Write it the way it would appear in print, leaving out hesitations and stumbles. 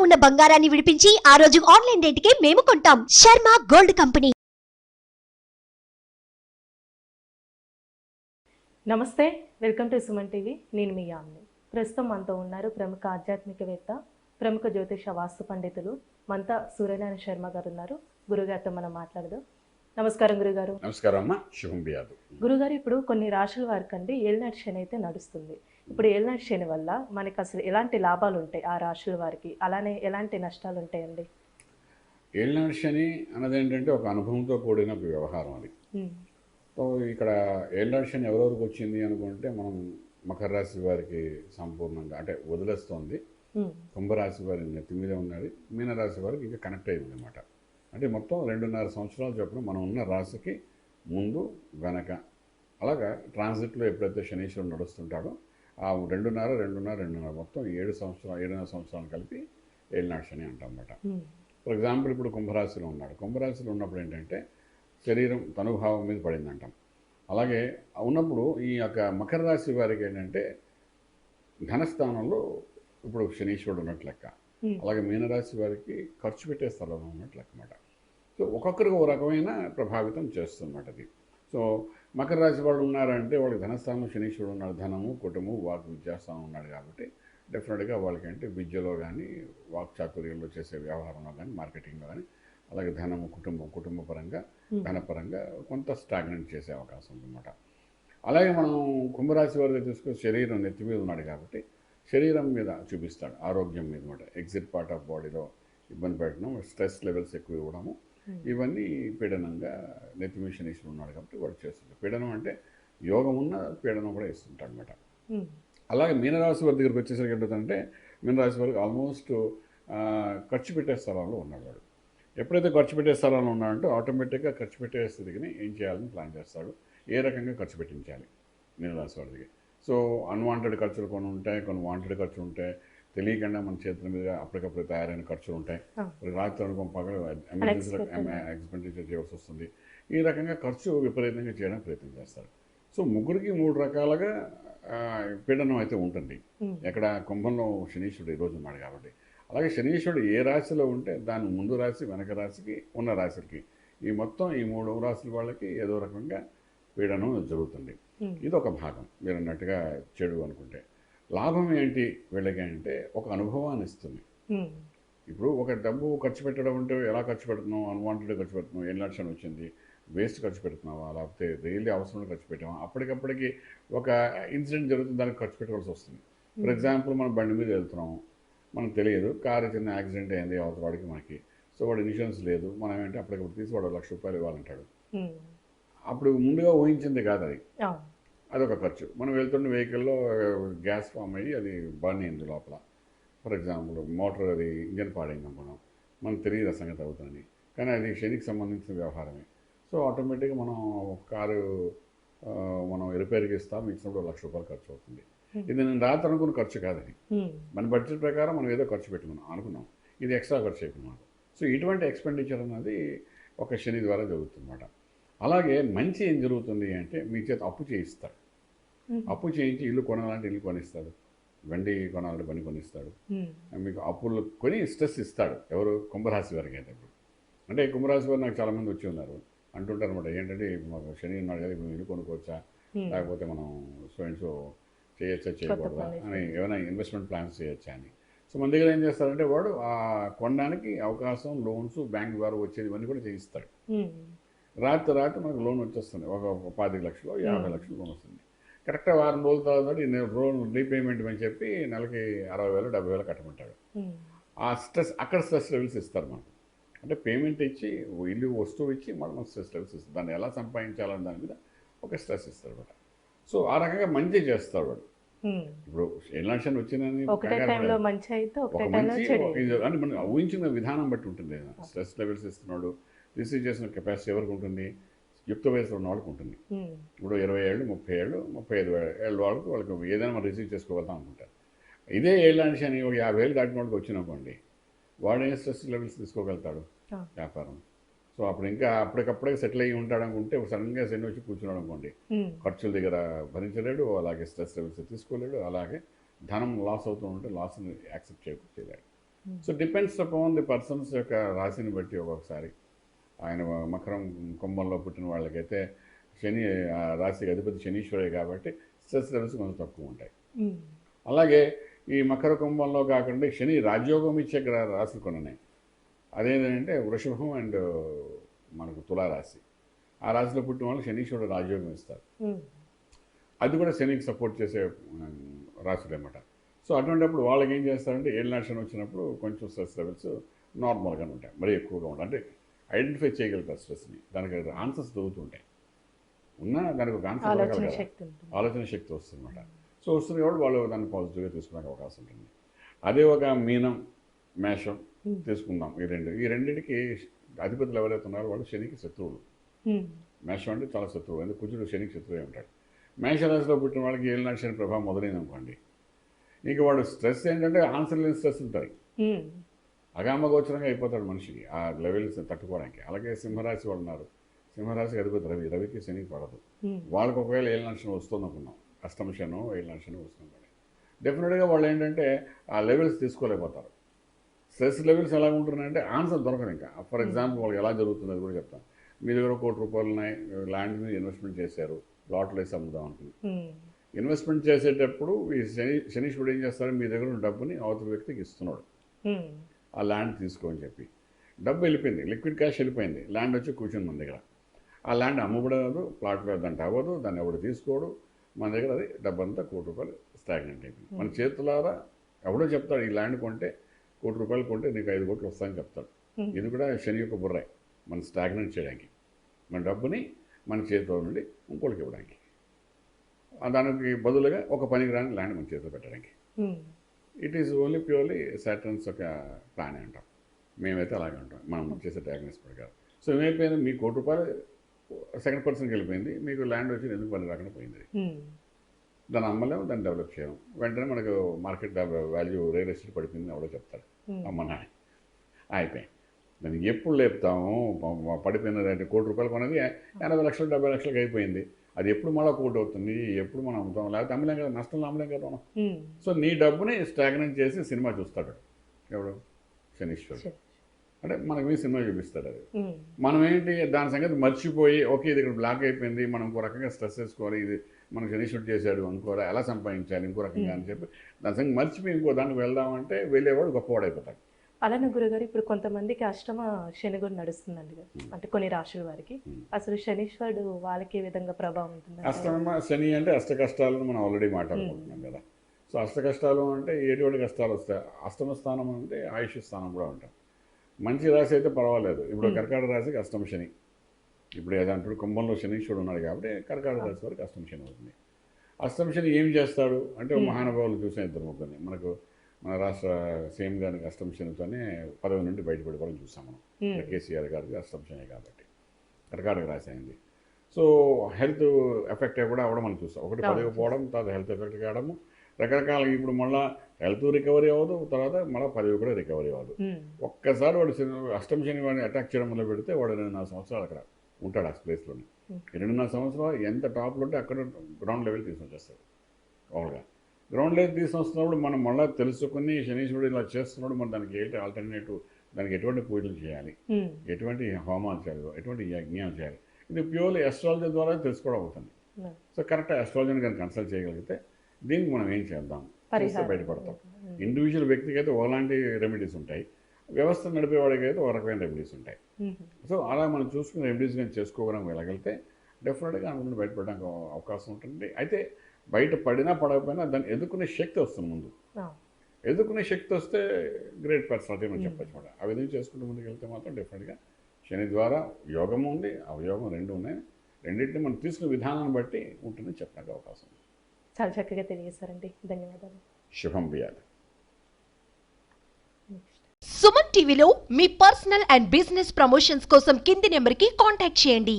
ఉన్న బంగారాన్ని విడిపించి ఆ రోజు ఆన్లైన్ రేటుకే మేము కొంటాం. Sharma gold company. నమస్తే, వెల్కమ్ టు సుమన్ టీవీ. నేను మీ యామ్ని. ప్రస్తుతం మనతో ఉన్నారు ప్రముఖ ఆధ్యాత్మికవేత్త, ప్రముఖ జ్యోతిష వాస్తు పండితులు మంతా సూర్యనారాయణ శర్మ గారు ఉన్నారు. గురుగారితో మనం మాట్లాడదాం. నమస్కారం గురుగారు. నమస్కారం అమ్మా, శుభం బియాదు. గురుగారు, ఇప్పుడు కొన్ని రాశుల వారికి అండి ఏలినాటి శని అయితే నడుస్తుంది. ఇప్పుడు ఏలినాటి శని వల్ల మనకి అసలు ఎలాంటి లాభాలు ఉంటాయి ఆ రాశుల వారికి, అలానే ఎలాంటి నష్టాలు ఉంటాయండి? ఏలినాటి శని అన్నది ఏంటంటే ఒక అనుభవంతో కూడిన ఒక వ్యవహారం అది. సో ఇక్కడ ఏలినాటి శని ఎవరెవరికి వచ్చింది అనుకుంటే మనం మకర రాశి వారికి సంపూర్ణంగా అంటే వదిలేస్తోంది. కుంభరాశి వారి నెత్తి మీద ఉన్నది. మీనరాశి వారికి ఇంకా కనెక్ట్ అయింది అనమాట. అంటే మొత్తం 2.5 సంవత్సరాలు చొప్పున మనం ఉన్న రాశికి ముందు వెనక అలాగా ట్రాన్సిట్లో ఎప్పుడైతే శనీశ్వరుడు నడుస్తుంటాడో ఆ 2.5 మొత్తం 7.5 సంవత్సరాలు కలిపి ఏలినాటి శని అంటాం అన్నమాట. ఫర్ ఎగ్జాంపుల్ ఇప్పుడు కుంభరాశిలో ఉన్నాడు. కుంభరాశిలో ఉన్నప్పుడు ఏంటంటే శరీరం తనుభావం మీద పడింది అంటాం. అలాగే ఉన్నప్పుడు ఈ యొక్క మకర రాశి వారికి ఏంటంటే ధనస్థానంలో ఇప్పుడు శనీశ్వరుడు ఉన్నట్లు లెక్క. అలాగే మీనరాశి వారికి ఖర్చు పెట్టే స్థలంలో ఉన్నట్లు లెక్క అన్నమాట. సో ఒక్కొక్కరికి ఒక రకమైన ప్రభావితం చేస్తున్నమాట అది. సో మకర రాశి వాళ్ళు ఉన్నారంటే వాళ్ళకి ధనస్థానంలో శనీశ్వరుడు ఉన్నాడు. ధనము, కుటుంబం, వాక్ విద్యాస్థానం ఉన్నాడు కాబట్టి డెఫినెట్గా వాళ్ళకి అంటే విద్యలో కానీ, వాక్ చాతుర్యంలో చేసే వ్యవహారంలో కానీ, మార్కెటింగ్లో కానీ, అలాగే ధనము, కుటుంబ పరంగా, ధనపరంగా కొంత స్టాగ్నెంట్ చేసే అవకాశం ఉందన్నమాట. అలాగే మనం కుంభరాశి వారిని తీసుకుని శరీరం నెత్తి మీద ఉన్నాడు కాబట్టి శరీరం మీద చూపిస్తాడు, ఆరోగ్యం మీద అనమాట. ఎగ్జిట్ పార్ట్ ఆఫ్ బాడీలో ఇబ్బంది పెట్టడం, స్ట్రెస్ లెవెల్స్ ఎక్కువ ఇవ్వడము, ఇవన్నీ పీడనంగా నెత్తి మీద శనీశ్వరుడు ఉన్నాడు కాబట్టి వాడు చేస్తుంది. పీడనం అంటే యోగం ఉన్న పీడనం కూడా ఇస్తుంటాడు అనమాట. అలాగే మీనరాశి వారి దగ్గరికి వచ్చేసరికి ఏంటంటే మీనరాశి వారికి ఆల్మోస్ట్ ఖర్చు పెట్టే స్థలంలో ఉన్నాడు వాడు. ఎప్పుడైతే ఖర్చు పెట్టే స్థలంలో ఉన్నాడంటే ఆటోమేటిక్గా ఖర్చు పెట్టే స్థితికి ఏం చేయాలని ప్లాన్ చేస్తాడు, ఏ రకంగా ఖర్చు పెట్టించాలి మీనరాశి వారికి. సో అన్వాంటెడ్ ఖర్చులు కొన్ని ఉంటాయి, కొన్ని వాంటెడ్ ఖర్చులు ఉంటాయి, తెలియకుండా మన చేతుల మీద అప్పటికప్పుడు తయారైన ఖర్చులు ఉంటాయి. రాత్రి అనుకోని పగలు ఎమర్జెన్సీలో ఎక్స్పెండిచర్ చేయాల్సి వస్తుంది. ఈ రకంగా ఖర్చు విపరీతంగా చేయడానికి ప్రయత్నం చేస్తారు. సో ముగ్గురికి 3 రకాలుగా పీడనం అయితే ఉంటుంది. ఎక్కడ కుంభంలో శనీశ్వరుడు ఈరోజు ఉన్నాడు కాబట్టి. అలాగే శనీశ్వరుడు ఏ రాశిలో ఉంటే దాని ముందు రాశి, వెనక రాశికి, ఉన్న రాశికి ఈ మొత్తం ఈ 3 రాశుల వాళ్ళకి ఏదో రకంగా పీడనం జరుగుతుంది. ఇది ఒక భాగం. మీరు అన్నట్టుగా చెడు అనుకుంటే లాభం ఏంటి వీళ్ళకి అంటే ఒక అనుభవాన్ని ఇస్తుంది. ఇప్పుడు ఒక డబ్బు ఖర్చు పెట్టడం అంటే ఎలా ఖర్చు పెడుతున్నావు, అన్వాంటెడ్ ఖర్చు పెడుతున్నావు, ఏ లక్షణం వచ్చింది, వేస్ట్ ఖర్చు పెడుతున్నావా, లేకపోతే రియల్లీ అవసరం ఖర్చు పెట్టావా, అప్పటికప్పటికి ఒక ఇన్సిడెంట్ జరుగుతుంది, దానికి ఖర్చు పెట్టవలసి వస్తుంది. ఫర్ ఎగ్జాంపుల్ మనం బండి మీద వెళ్తున్నాము, మనకు తెలియదు, కారు చిన్న యాక్సిడెంట్ అయింది అవతల వాడికి మనకి. సో వాడు ఇన్సూరెన్స్ లేదు, మనం ఏంటంటే అప్పటికప్పుడు తీసి వాడు ₹1,00,000 ఇవ్వాలంటాడు. అప్పుడు ముందుగా ఊహించింది కాదు అది, అదొక ఖర్చు. మనం వెళ్తున్న వెహికల్లో గ్యాస్ ఫామ్ అయ్యి అది బర్న్ అయింది లోపల. ఫర్ ఎగ్జాంపుల్ మోటార్ అది ఇంజన్ పాడైంది అనుకున్నాం, మనకు తెలియదు ఆ సంగతి అవుతుందని, కానీ అది శనికి సంబంధించిన వ్యవహారమే. సో ఆటోమేటిక్గా మనం కారు మనం రిపేర్కి ఇస్తాం, ఇచ్చినప్పుడు ₹1,00,000 ఖర్చు అవుతుంది. ఇది నేను రాత్రి అనుకున్న ఖర్చు కాదని, మన బడ్జెట్ ప్రకారం మనం ఏదో ఖర్చు పెట్టుకున్నాం అనుకున్నాం, ఇది ఎక్స్ట్రా ఖర్చు అయిపోయింది. సో ఇటువంటి ఎక్స్పెండిచర్ అన్నది ఒక శని ద్వారా జరుగుతుందన్నమాట. అలాగే మంచి ఏం జరుగుతుంది అంటే మీ చేత అప్పు చేయిస్తాడు. అప్పు చేయించి ఇల్లు కొనాలంటే ఇల్లు కొనిస్తాడు, బండి కొనాలంటే బండి కొనిస్తాడు, మీకు అప్పులు కొని స్ట్రెస్ ఇస్తాడు. ఎవరు? కుంభరాశి వారికి అయితే. ఇప్పుడు అంటే కుంభరాశి వారు నాకు చాలామంది వచ్చి ఉన్నారు, అంటుంటారు అనమాట, ఏంటంటే మాకు శని ఉన్నాడు కదా, ఇప్పుడు ఇల్లు కొనుక్కోవచ్చా, లేకపోతే మనం సో అండ్ సో చేయొచ్చా చేయకూడదా అని, ఏమైనా ఇన్వెస్ట్మెంట్ ప్లాన్స్ చేయొచ్చా అని. సో మన దగ్గర ఏం చేస్తారంటే వాడు కొనడానికి అవకాశం, లోన్స్ బ్యాంక్ ద్వారా వచ్చేది ఇవన్నీ కూడా చేయిస్తాడు. రాత్రి మనకు లోన్ వచ్చేస్తుంది, ఒక 25 లక్షలు 50 లక్షలు లోన్ వస్తుంది. కరెక్ట్గా వారం రోజుల తర్వాత లోన్ రీపేమెంట్ అని చెప్పి నెలకి 60,000 70,000 కట్టమంటాడు. ఆ స్ట్రెస్, అక్కడ స్ట్రెస్ లెవెల్స్ ఇస్తారు మనకు. అంటే పేమెంట్ ఇచ్చి ఇల్లు వస్తువు ఇచ్చి మనం స్ట్రెస్ లెవెల్స్ ఇస్తారు, దాన్ని ఎలా సంపాదించాలని దాని మీద ఒక స్ట్రెస్ ఇస్తారు అనమాట. సో ఆ రకంగా మంచి చేస్తాడు వాడు. ఇప్పుడు ఎలాంటి వచ్చిందని అంటే మనం ఊహించిన విధానం బట్టి ఉంటుంది. స్ట్రెస్ లెవెల్స్ ఇస్తున్నాడు, రిసీవ్ చేసిన కెపాసిటీ ఎవరికి ఉంటుంది? యుక్త వయసులో ఉన్న వాళ్ళకి ఉంటుంది. ఇప్పుడు 20 ఏళ్ళు 30 ఏళ్ళు 35 ఏళ్ళ వాళ్ళకి ఏదైనా మనం రిసీవ్ చేసుకోగలుగుతాం అనుకుంటారు. ఇదే ఏళ్ళని అని ఒక 50 ఏళ్ళు దాటిన వాళ్ళకి వచ్చిననుకోండి, వాడు ఏం స్ట్రెస్ లెవెల్స్ తీసుకోగలుగుతాడు వ్యాపారం. సో అప్పుడు ఇంకా అప్పటికప్పుడే సెటిల్ అయ్యి ఉంటాడు అనుకుంటే సడన్గా శని వచ్చి కూర్చున్నాడు అనుకోండి, ఖర్చుల దగ్గర భరించలేడు, అలాగే స్ట్రెస్ లెవెల్స్ తీసుకోలేడు, అలాగే ధనం లాస్ అవుతూ ఉంటే లాస్ని యాక్సెప్ట్ చేయలేడు. So depends upon the persons యొక్క రాశిని బట్టి ఒక్కొక్కసారి ఆయన మకరం కుంభంలో పుట్టిన వాళ్ళకైతే శని రాశికి అధిపతి శనీశ్వరే కాబట్టి స్ట్రెస్ లెవెల్స్ కొంచెం తక్కువ ఉంటాయి. అలాగే ఈ మకర కుంభంలో కాకుండా శని రాజ్యోగం ఇచ్చే రాశులు కొన్ని ఉన్నాయి. అదేంటంటే వృషభం అండ్ మనకు తులారాశి. ఆ రాశిలో పుట్టిన వాళ్ళు శనీశ్వరుడు రాజ్యోగం ఇస్తారు. అది కూడా శనికి సపోర్ట్ చేసే రాశులు అన్నమాట. సో అటువంటిప్పుడు వాళ్ళకి ఏం చేస్తారంటే ఏలినాశనం వచ్చినప్పుడు కొంచెం స్ట్రెస్ లెవెల్స్ నార్మల్గానే ఉంటాయి, మరీ ఎక్కువగా ఉంటాయి. అంటే ఐడెంటిఫై చేయగలుగుతారు స్ట్రెస్ని, దానికి ఆన్సర్స్ దొరుకుతుంటాయి. ఉన్నా దానికి ఒక ఆన్సర్ ఆలోచన శక్తి వస్తుంది అనమాట. సో వస్తుంది కాబట్టి వాళ్ళు దాన్ని పాజిటివ్గా తీసుకునే అవకాశం ఉంటుంది. అదే ఒక మీనం మేషం తీసుకుందాం, ఈ రెండింటికి అధిపతులు ఎవరైతే ఉన్నారో వాళ్ళు శనికి శత్రువులు. మేషం అంటే చాలా శత్రువు, ఎందుకంటే కుజుడు శనికి శత్రువే ఉంటాడు. మేషరాశిలో పుట్టిన వాళ్ళకి ఏలినాటి శని ప్రభావం మొదలైంది అనుకోండి, ఇంక వాడు స్ట్రెస్ ఏంటంటే ఆన్సర్ లేని స్ట్రెస్ ఉంటాయి. అగామగోచరంగా అయిపోతాడు మనిషికి ఆ లెవెల్స్ తట్టుకోవడానికి. అలాగే సింహరాశి వాళ్ళు ఉన్నారు, సింహరాశికి అధిపతి రవికి శనికి పడదు. వాళ్ళకి ఒకవేళ ఏలినాటి శని వస్తుంది అనుకున్నాం, అష్టమ శనో ఏలినాటి శని వస్తుంది, డెఫినెట్గా వాళ్ళు ఏంటంటే ఆ లెవెల్స్ తీసుకోలేకపోతారు. స్ట్రెస్ లెవెల్స్ ఎలా ఉంటున్నాయంటే ఆన్సర్ దొరకదు. ఇంకా ఫర్ ఎగ్జాంపుల్ వాళ్ళకి ఎలా జరుగుతుంది అది కూడా చెప్తాను. మీ దగ్గర ₹1 కోటి ఉన్నాయి, ల్యాండ్ మీద ఇన్వెస్ట్మెంట్ చేశారు, ప్లాట్లు వేసి అమ్ముదాం అనుకుంది. ఇన్వెస్ట్మెంట్ చేసేటప్పుడు ఈ శనీశ్వరుడు ఏం చేస్తారు, మీ దగ్గర ఉన్న డబ్బుని అవతల వ్యక్తికి ఇస్తున్నాడు, ఆ ల్యాండ్ తీసుకోని చెప్పి. డబ్బు వెళ్ళిపోయింది, లిక్విడ్ క్యాష్ వెళ్ళిపోయింది, ల్యాండ్ వచ్చి కూర్చుంది మన దగ్గర. ఆ ల్యాండ్ అమ్మబడదు, ప్లాట్లో దాంట్లో అవ్వదు, దాన్ని ఎవడు తీసుకోడు, మన దగ్గర అది డబ్బంతా ₹1 కోటి స్టాగ్నెంట్ అయిపోయింది. మన చేతులారా ఎవడో చెప్తాడు ఈ ల్యాండ్ కొంటే ₹1 కోటి కొంటే నీకు 5 కోట్లు వస్తాయని చెప్తాడు. ఇది కూడా శని యొక్క బుర్రే, మన స్టాగ్నెంట్ చేయడానికి, మన డబ్బుని మన చేతిలో నుండి ఇంకోటికి ఇవ్వడానికి, దానికి బదులుగా ఒక పనికిరాని ల్యాండ్ మన చేతిలో పెట్టడానికి. It is only purely Saturn's ఒక ప్లాన్ అంటాం, మేమైతే అలాగే ఉంటాం మనం చేసే డయాగ్నోస్ ప్రకారం. సో ఏమైపోయింది, మీ ₹1 కోటి సెకండ్ పర్సన్కి వెళ్ళిపోయింది, మీకు ల్యాండ్ వచ్చి ఎందుకు పని రాకుండా పోయింది. దాన్ని అమ్మలేము, దాన్ని డెవలప్ చేయము, వెంటనే మనకు మార్కెట్ వాల్యూ రియల్ ఎస్టేట్ పడిపోయింది ఎవడో చెప్తారు, అమ్మనా అయిపోయింది. దాన్ని ఎప్పుడు లేపుతాము, పడిపోయినది అంటే ₹1 కోటి కొన్నది 80 లక్షలు 70 లక్షలకి అయిపోయింది, అది ఎప్పుడు మళ్ళీ ₹1 కోటి అవుతుంది, ఎప్పుడు మనం అమ్ముతాం, లేకపోతే అమ్మలేం కదా, నష్టంలో అమ్మలేం కదా మనం. సో నీ డబ్బుని స్టాగ్నెంట్ చేసి సినిమా చూస్తాడు ఎవడు, శనీశ్వరుడు. అంటే మనకి మీ సినిమా చూపిస్తాడు. అది మనం ఏంటి దాని సంగతి మర్చిపోయి, ఓకే ఇది ఇక్కడ బ్లాక్ అయిపోయింది, మనం ఇంకో రకంగా స్ట్రెస్ వేసుకోవాలి, ఇది మనం శనీశ్వరుడు చేశాడు అనుకోరా, ఎలా సంపాదించాలి ఇంకో రకంగా అని చెప్పి దాని సంగతి మర్చిపోయి ఇంకో దానికి వెళ్దామంటే వెళ్ళేవాడు గొప్పవాడు అయిపోతాడు. అలానే గురుగారు, ఇప్పుడు కొంతమందికి అష్టమ శని కూడా నడుస్తుందండి, అంటే కొన్ని రాశుల వారికి అసలు శనీశ్వరుడు వాళ్ళకి ఏ విధంగా ప్రభావం ఉంటుంది? అష్టమ శని అంటే అష్ట కష్టాలను మనం ఆల్రెడీ మాట్లాడుకుంటున్నాం కదా. సో అష్ట కష్టాలు అంటే ఎటువంటి కష్టాలు వస్తాయి. అష్టమ స్థానం అంటే ఆయుష్ స్థానం కూడా ఉంటాం. మంచి రాశి అయితే పర్వాలేదు. ఇప్పుడు కర్కాటక రాశికి అష్టమ శని, ఇప్పుడు ఏదంటాడు కుంభంలో శనీశ్వరుడు ఉన్నాడు కాబట్టి కర్కాటక రాశి వారికి అష్టమ శని అవుతుంది. అష్టమ శని ఏం చేస్తాడు అంటే మహానుభావులు చూసిన ఇద్దరు ముగ్గురిని, మనకు మన రాష్ట్ర సీఎం గారికి అష్టమ శనితోనే పదవి నుండి బయటపడిపోవడం చూసాం మనం. కేసీఆర్ గారికి అష్టమ శని కాబట్టి కర్కాటక రాశి అయింది. సో హెల్త్ ఎఫెక్ట్ కూడా అవ్వడం మనం చూస్తాం. ఒకటి పదవి పోవడం, తర్వాత హెల్త్ ఎఫెక్ట్ కావడము రకరకాల. ఇప్పుడు మళ్ళీ హెల్త్ రికవరీ అవ్వదు, తర్వాత మళ్ళీ పదవి కూడా రికవరీ అవ్వదు. ఒక్కసారి వాడు అష్టమ శని వాడిని అటాక్ చేయడం వల్ల పెడితే వాడు 2.5 సంవత్సరాలు అక్కడ ఉంటాడు ఆ ప్లేస్లోనే. 2.5 సంవత్సరాలు ఎంత టాప్లో ఉంటే అక్కడ గ్రౌండ్ లెవెల్ తీసుకొచ్చేస్తాడు. మామూలుగా గ్రౌండ్ లెవెల్ తీసుకొస్తున్నప్పుడు మనం మళ్ళీ తెలుసుకుని శనీశ్వరుడు ఇలా చేస్తున్నాడు, మనం దానికి ఏంటి ఆల్టర్నేటివ్, దానికి ఎటువంటి పూజలు చేయాలి, ఎటువంటి హోమాలు చేయాలి, ఎటువంటి యజ్ఞాలు చేయాలి, ఇది ప్యూర్లీ అస్ట్రాలజీ ద్వారా తెలుసుకోవడం అవుతుంది. సో కరెక్ట్ అస్ట్రాలజీని కానీ కన్సల్ట్ చేయగలిగితే దీనికి మనం ఏం చేద్దాం చేస్తే బయటపడతాం. ఇండివిజువల్ వ్యక్తికి అయితే ఒకలాంటి రెమెడీస్ ఉంటాయి, వ్యవస్థ నడిపేవాడికి అయితే ఒక రకమైన రెమెడీస్ ఉంటాయి. సో అలా మనం చూసుకుని రెమెడీస్ కానీ చేసుకోవడం వెళ్ళగలిగితే డెఫినెట్గా అనుకుని బయటపడడానికి అవకాశం ఉంటుంది. అయితే బయట పడినా పడకపోయినా దాన్ని ఎదుర్కొనే శక్తి వస్తుంది. ముందు ఎదుర్కొనే శక్తి వస్తే గ్రేట్ పర్సనాలిటీ మనం చెప్పచ్చు కూడా. ఆ విధంగా చేసుకుంటూ ముందుకు వెళ్తే మాత్రం డెఫినెట్గా శని ద్వారా యోగం ఉంది, అవయోగం రెండు ఉన్నాయి. రెండింటిని మనం తీసుకునే విధానాన్ని బట్టి ఉంటుందని చెప్పడానికి అవకాశం ఉంది. చాలా చక్కగా తెలియజేశారండి, ధన్యవాదాలు. శుభం బియాలి. సుమన్ టీవీలో మీ పర్సనల్ అండ్ బిజినెస్ ప్రమోషన్స్ కోసం కింది నెంబర్కి కాంటాక్ట్ చేయండి.